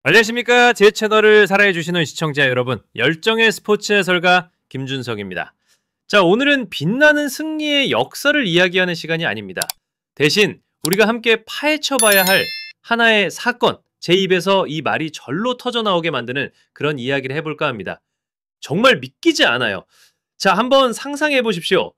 안녕하십니까. 제 채널을 사랑해주시는 시청자 여러분, 열정의 스포츠 해설가 김준석입니다. 자, 오늘은 빛나는 승리의 역사를 이야기하는 시간이 아닙니다. 대신 우리가 함께 파헤쳐봐야 할 하나의 사건, 제 입에서 이 말이 절로 터져나오게 만드는 그런 이야기를 해볼까 합니다. 정말 믿기지 않아요. 자, 한번 상상해 보십시오.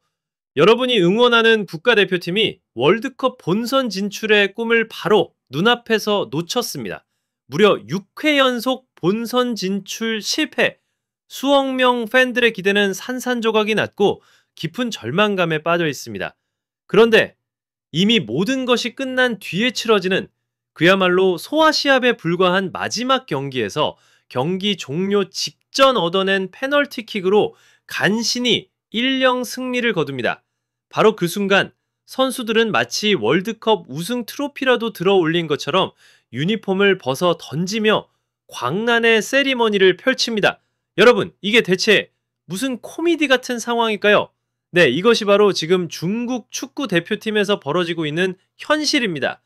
여러분이 응원하는 국가대표팀이 월드컵 본선 진출의 꿈을 바로 눈앞에서 놓쳤습니다. 무려 6회 연속 본선 진출 실패. 수억 명 팬들의 기대는 산산조각이 났고 깊은 절망감에 빠져 있습니다. 그런데 이미 모든 것이 끝난 뒤에 치러지는 그야말로 소아시합에 불과한 마지막 경기에서 경기 종료 직전 얻어낸 페널티킥으로 간신히 1-0 승리를 거둡니다. 바로 그 순간 선수들은 마치 월드컵 우승 트로피라도 들어 올린 것처럼 유니폼을 벗어 던지며 광란의 세리머니를 펼칩니다. 여러분, 이게 대체 무슨 코미디 같은 상황일까요? 네, 이것이 바로 지금 중국 축구 대표팀에서 벌어지고 있는 현실입니다.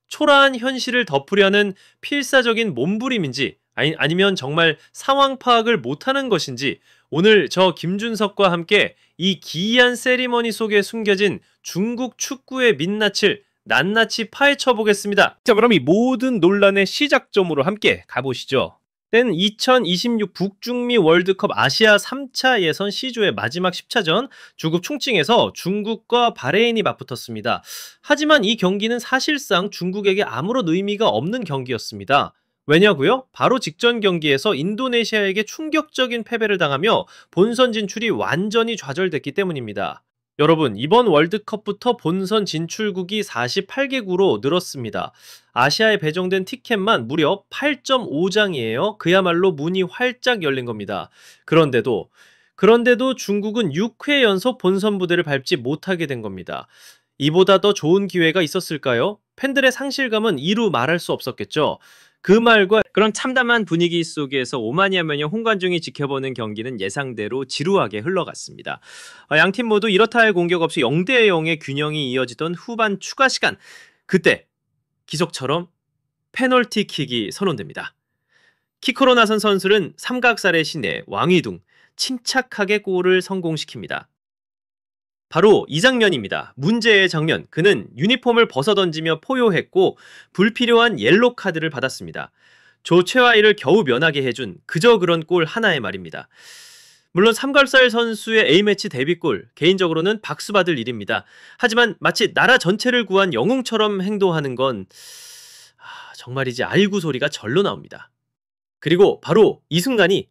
초라한 현실을 덮으려는 필사적인 몸부림인지 아니면 정말 상황 파악을 못하는 것인지 오늘 저 김준석과 함께 이 기이한 세리머니 속에 숨겨진 중국 축구의 민낯을 낱낱이 파헤쳐 보겠습니다. 자, 그럼 이 모든 논란의 시작점으로 함께 가보시죠. 때는 2026 북중미 월드컵 아시아 3차 예선 C조의 마지막 10차전 중국 충칭에서 중국과 바레인이 맞붙었습니다. 하지만 이 경기는 사실상 중국에게 아무런 의미가 없는 경기였습니다. 왜냐고요? 바로 직전 경기에서 인도네시아에게 충격적인 패배를 당하며 본선 진출이 완전히 좌절됐기 때문입니다. 여러분, 이번 월드컵부터 본선 진출국이 48개국으로 늘었습니다. 아시아에 배정된 티켓만 무려 8.5장이에요. 그야말로 문이 활짝 열린 겁니다. 그런데도 중국은 6회 연속 본선 무대를 밟지 못하게 된 겁니다. 이보다 더 좋은 기회가 있었을까요? 팬들의 상실감은 이루 말할 수 없었겠죠. 그 말과 그런 참담한 분위기 속에서 5만여 명의 홍관중이 지켜보는 경기는 예상대로 지루하게 흘러갔습니다. 양팀 모두 이렇다 할 공격 없이 0대0의 균형이 이어지던 후반 추가 시간, 그때 기적처럼 페널티킥이 선언됩니다. 키커로 나선 선수는 삼각살의 신의 왕이둥, 침착하게 골을 성공시킵니다. 바로 이 장면입니다. 문제의 장면. 그는 유니폼을 벗어던지며 포효했고 불필요한 옐로 카드를 받았습니다. 조 최하위를 겨우 면하게 해준 그저 그런 골 하나의 말입니다. 물론 삼갈살 선수의 A매치 데뷔골, 개인적으로는 박수받을 일입니다. 하지만 마치 나라 전체를 구한 영웅처럼 행동하는 건 정말이지 알구 소리가 절로 나옵니다. 그리고 바로 이 순간이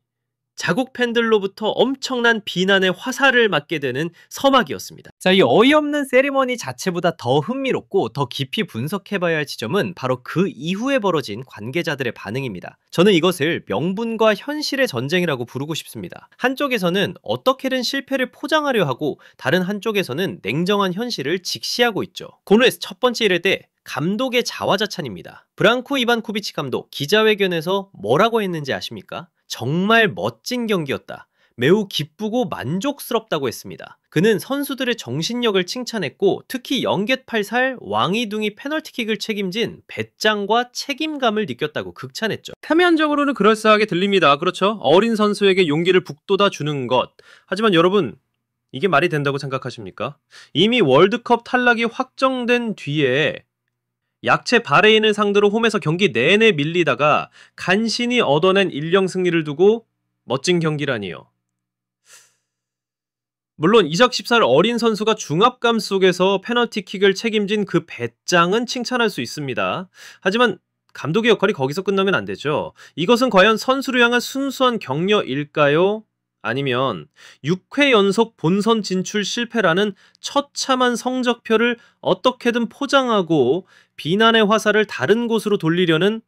자국 팬들로부터 엄청난 비난의 화살을 맞게 되는 서막이었습니다. 자, 이 어이없는 세리머니 자체보다 더 흥미롭고 더 깊이 분석해봐야 할 지점은 바로 그 이후에 벌어진 관계자들의 반응입니다. 저는 이것을 명분과 현실의 전쟁이라고 부르고 싶습니다. 한쪽에서는 어떻게든 실패를 포장하려 하고 다른 한쪽에서는 냉정한 현실을 직시하고 있죠. 고노에스 첫 번째 일회 때 감독의 자화자찬입니다. 브랑코 이반코비치 감독 기자회견에서 뭐라고 했는지 아십니까? 정말 멋진 경기였다. 매우 기쁘고 만족스럽다고 했습니다. 그는 선수들의 정신력을 칭찬했고 특히 영겟8살 왕이둥이 페널티킥을 책임진 배짱과 책임감을 느꼈다고 극찬했죠. 표면적으로는 그럴싸하게 들립니다. 그렇죠? 어린 선수에게 용기를 북돋아 주는 것. 하지만 여러분, 이게 말이 된다고 생각하십니까? 이미 월드컵 탈락이 확정된 뒤에 약체 바레인을 상대로 홈에서 경기 내내 밀리다가 간신히 얻어낸 1-0 승리를 두고 멋진 경기라니요. 물론 이적 14살 어린 선수가 중압감 속에서 페널티킥을 책임진 그 배짱은 칭찬할 수 있습니다. 하지만 감독의 역할이 거기서 끝나면 안 되죠. 이것은 과연 선수를 향한 순수한 격려일까요? 아니면 6회 연속 본선 진출 실패라는 처참한 성적표를 어떻게든 포장하고 비난의 화살을 다른 곳으로 돌리려는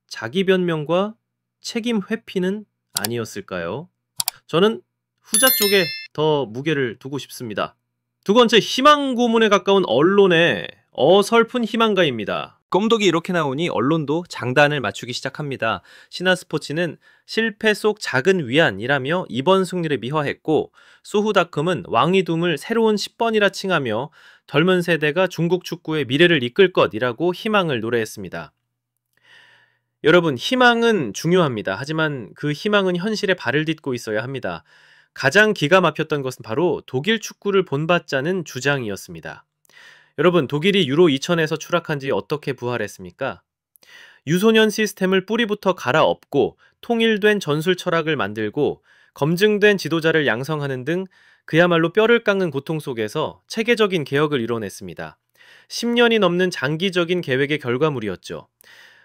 자기 변명과 책임 회피는 아니었을까요? 저는 후자 쪽에 더 무게를 두고 싶습니다. 두 번째, 희망 고문에 가까운 언론의 어설픈 희망가입니다. 껌독이 이렇게 나오니 언론도 장단을 맞추기 시작합니다. 신화스포츠는 실패 속 작은 위안이라며 이번 승리를 미화했고 소후닷컴은 왕이둥을 새로운 10번이라 칭하며 젊은 세대가 중국 축구의 미래를 이끌 것이라고 희망을 노래했습니다. 여러분, 희망은 중요합니다. 하지만 그 희망은 현실에 발을 딛고 있어야 합니다. 가장 기가 막혔던 것은 바로 독일 축구를 본받자는 주장이었습니다. 여러분, 독일이 유로 2000에서 추락한 지 어떻게 부활했습니까? 유소년 시스템을 뿌리부터 갈아엎고 통일된 전술 철학을 만들고 검증된 지도자를 양성하는 등 그야말로 뼈를 깎는 고통 속에서 체계적인 개혁을 이뤄냈습니다. 10년이 넘는 장기적인 계획의 결과물이었죠.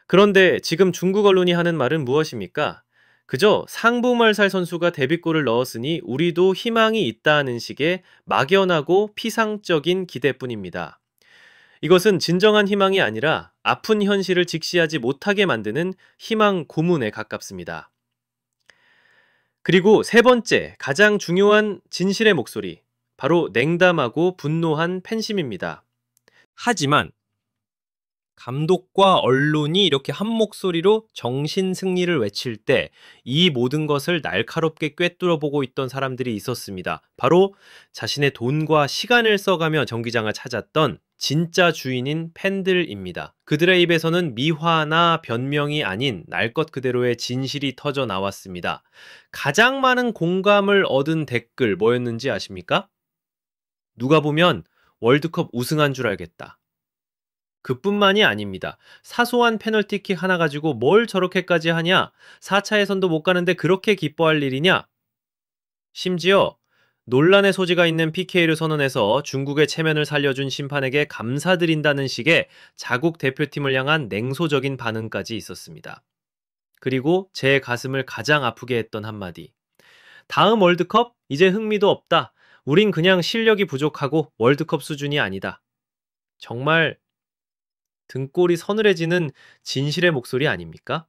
그런데 지금 중국 언론이 하는 말은 무엇입니까? 그저 상부말살 선수가 데뷔골을 넣었으니 우리도 희망이 있다는 식의 막연하고 피상적인 기대뿐입니다. 이것은 진정한 희망이 아니라 아픈 현실을 직시하지 못하게 만드는 희망 고문에 가깝습니다. 그리고 세 번째, 가장 중요한 진실의 목소리. 바로 냉담하고 분노한 팬심입니다. 하지만 감독과 언론이 이렇게 한 목소리로 정신 승리를 외칠 때 이 모든 것을 날카롭게 꿰뚫어보고 있던 사람들이 있었습니다. 바로 자신의 돈과 시간을 써가며 경기장을 찾았던 진짜 주인인 팬들입니다. 그들의 입에서는 미화나 변명이 아닌 날 것 그대로의 진실이 터져 나왔습니다. 가장 많은 공감을 얻은 댓글 뭐였는지 아십니까? 누가 보면 월드컵 우승한 줄 알겠다. 그뿐만이 아닙니다. 사소한 페널티킥 하나 가지고 뭘 저렇게까지 하냐? 4차 예선도 못 가는데 그렇게 기뻐할 일이냐? 심지어 논란의 소지가 있는 PK를 선언해서 중국의 체면을 살려준 심판에게 감사드린다는 식의 자국 대표팀을 향한 냉소적인 반응까지 있었습니다. 그리고 제 가슴을 가장 아프게 했던 한마디. 다음 월드컵? 이제 흥미도 없다. 우린 그냥 실력이 부족하고 월드컵 수준이 아니다. 정말 등골이 서늘해지는 진실의 목소리 아닙니까?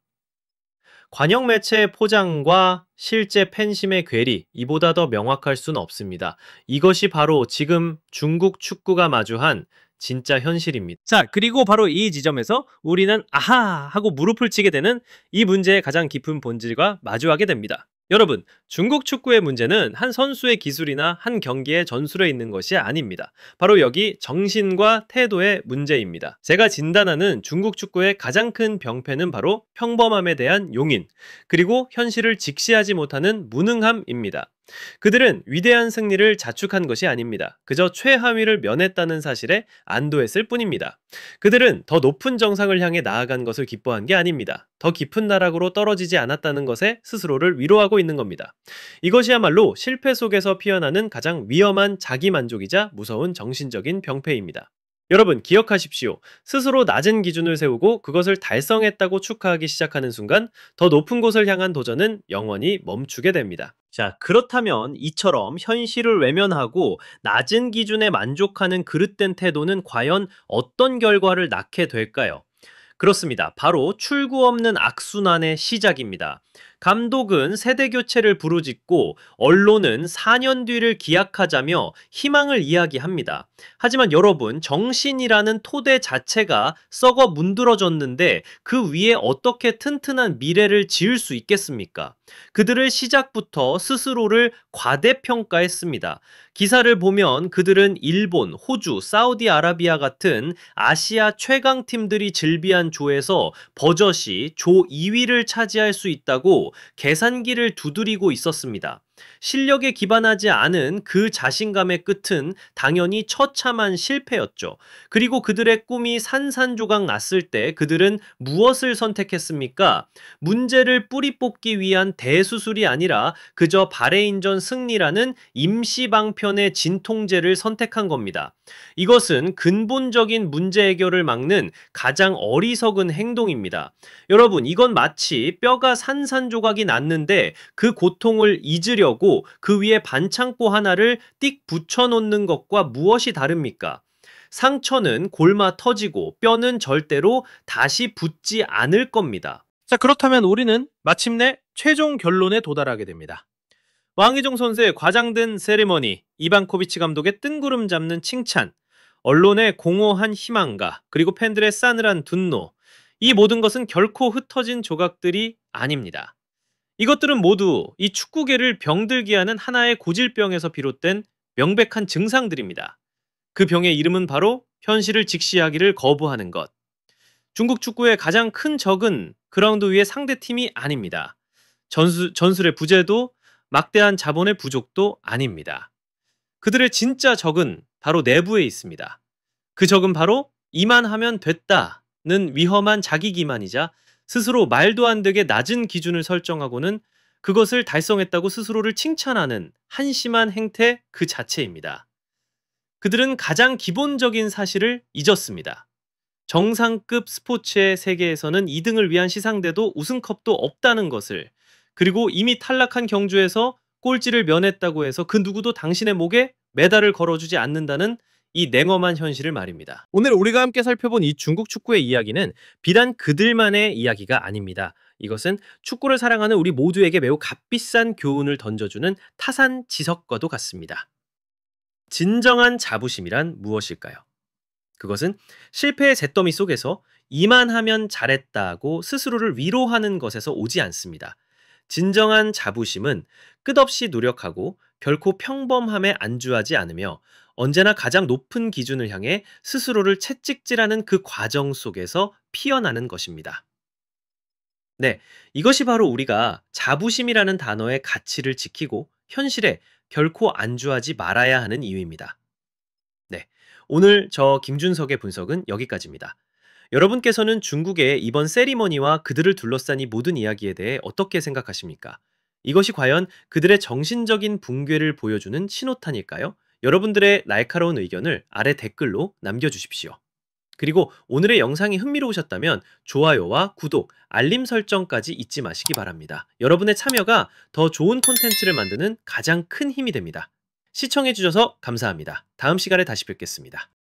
관영 매체의 포장과 실제 팬심의 괴리, 이보다 더 명확할 수는 없습니다. 이것이 바로 지금 중국 축구가 마주한 진짜 현실입니다. 자, 그리고 바로 이 지점에서 우리는 아하! 하고 무릎을 치게 되는 이 문제의 가장 깊은 본질과 마주하게 됩니다. 여러분, 중국 축구의 문제는 한 선수의 기술이나 한 경기의 전술에 있는 것이 아닙니다. 바로 여기 정신과 태도의 문제입니다. 제가 진단하는 중국 축구의 가장 큰 병폐는 바로 평범함에 대한 용인, 그리고 현실을 직시하지 못하는 무능함입니다. 그들은 위대한 승리를 자축한 것이 아닙니다. 그저 최하위를 면했다는 사실에 안도했을 뿐입니다. 그들은 더 높은 정상을 향해 나아간 것을 기뻐한 게 아닙니다. 더 깊은 나락으로 떨어지지 않았다는 것에 스스로를 위로하고 있는 겁니다. 이것이야말로 실패 속에서 피어나는 가장 위험한 자기만족이자 무서운 정신적인 병폐입니다. 여러분, 기억하십시오. 스스로 낮은 기준을 세우고 그것을 달성했다고 축하하기 시작하는 순간 더 높은 곳을 향한 도전은 영원히 멈추게 됩니다. 자, 그렇다면 이처럼 현실을 외면하고 낮은 기준에 만족하는 그릇된 태도는 과연 어떤 결과를 낳게 될까요? 그렇습니다. 바로 출구 없는 악순환의 시작입니다. 감독은 세대 교체를 부르짖고 언론은 4년 뒤를 기약하자며 희망을 이야기합니다. 하지만 여러분, 정신이라는 토대 자체가 썩어 문드러졌는데 그 위에 어떻게 튼튼한 미래를 지을 수 있겠습니까? 그들을 시작부터 스스로를 과대평가했습니다. 기사를 보면 그들은 일본, 호주, 사우디아라비아 같은 아시아 최강 팀들이 즐비한 조에서 버젓이 조 2위를 차지할 수 있다고 계산기를 두드리고 있었습니다. 실력에 기반하지 않은 그 자신감의 끝은 당연히 처참한 실패였죠. 그리고 그들의 꿈이 산산조각 났을 때 그들은 무엇을 선택했습니까? 문제를 뿌리 뽑기 위한 대수술이 아니라 그저 바레인전 승리라는 임시방편의 진통제를 선택한 겁니다. 이것은 근본적인 문제 해결을 막는 가장 어리석은 행동입니다. 여러분, 이건 마치 뼈가 산산조각이 났는데 그 고통을 잊으려고 그 위에 반창고 하나를 띡 붙여놓는 것과 무엇이 다릅니까? 상처는 골마 터지고 뼈는 절대로 다시 붙지 않을 겁니다. 자, 그렇다면 우리는 마침내 최종 결론에 도달하게 됩니다. 왕희종 선수의 과장된 세리머니, 이반코비치 감독의 뜬구름 잡는 칭찬, 언론의 공허한 희망가, 그리고 팬들의 싸늘한 분노, 이 모든 것은 결코 흩어진 조각들이 아닙니다. 이것들은 모두 이 축구계를 병들게 하는 하나의 고질병에서 비롯된 명백한 증상들입니다. 그 병의 이름은 바로 현실을 직시하기를 거부하는 것. 중국 축구의 가장 큰 적은 그라운드 위의 상대팀이 아닙니다. 전술의 부재도 막대한 자본의 부족도 아닙니다. 그들의 진짜 적은 바로 내부에 있습니다. 그 적은 바로 이만 하면 됐다는 위험한 자기 기만이자 스스로 말도 안 되게 낮은 기준을 설정하고는 그것을 달성했다고 스스로를 칭찬하는 한심한 행태 그 자체입니다. 그들은 가장 기본적인 사실을 잊었습니다. 정상급 스포츠의 세계에서는 2등을 위한 시상대도 우승컵도 없다는 것을, 그리고 이미 탈락한 경주에서 꼴찌를 면했다고 해서 그 누구도 당신의 목에 메달을 걸어주지 않는다는 이 냉엄한 현실을 말입니다. 오늘 우리가 함께 살펴본 이 중국 축구의 이야기는 비단 그들만의 이야기가 아닙니다. 이것은 축구를 사랑하는 우리 모두에게 매우 값비싼 교훈을 던져주는 타산지석과도 같습니다. 진정한 자부심이란 무엇일까요? 그것은 실패의 잿더미 속에서 이만하면 잘했다고 스스로를 위로하는 것에서 오지 않습니다. 진정한 자부심은 끝없이 노력하고 결코 평범함에 안주하지 않으며 언제나 가장 높은 기준을 향해 스스로를 채찍질하는 그 과정 속에서 피어나는 것입니다. 네, 이것이 바로 우리가 자부심이라는 단어의 가치를 지키고 현실에 결코 안주하지 말아야 하는 이유입니다. 네, 오늘 저 김준석의 분석은 여기까지입니다. 여러분께서는 중국의 이번 세리머니와 그들을 둘러싼 이 모든 이야기에 대해 어떻게 생각하십니까? 이것이 과연 그들의 정신적인 붕괴를 보여주는 신호탄일까요? 여러분들의 날카로운 의견을 아래 댓글로 남겨주십시오. 그리고 오늘의 영상이 흥미로우셨다면 좋아요와 구독, 알림 설정까지 잊지 마시기 바랍니다. 여러분의 참여가 더 좋은 콘텐츠를 만드는 가장 큰 힘이 됩니다. 시청해주셔서 감사합니다. 다음 시간에 다시 뵙겠습니다.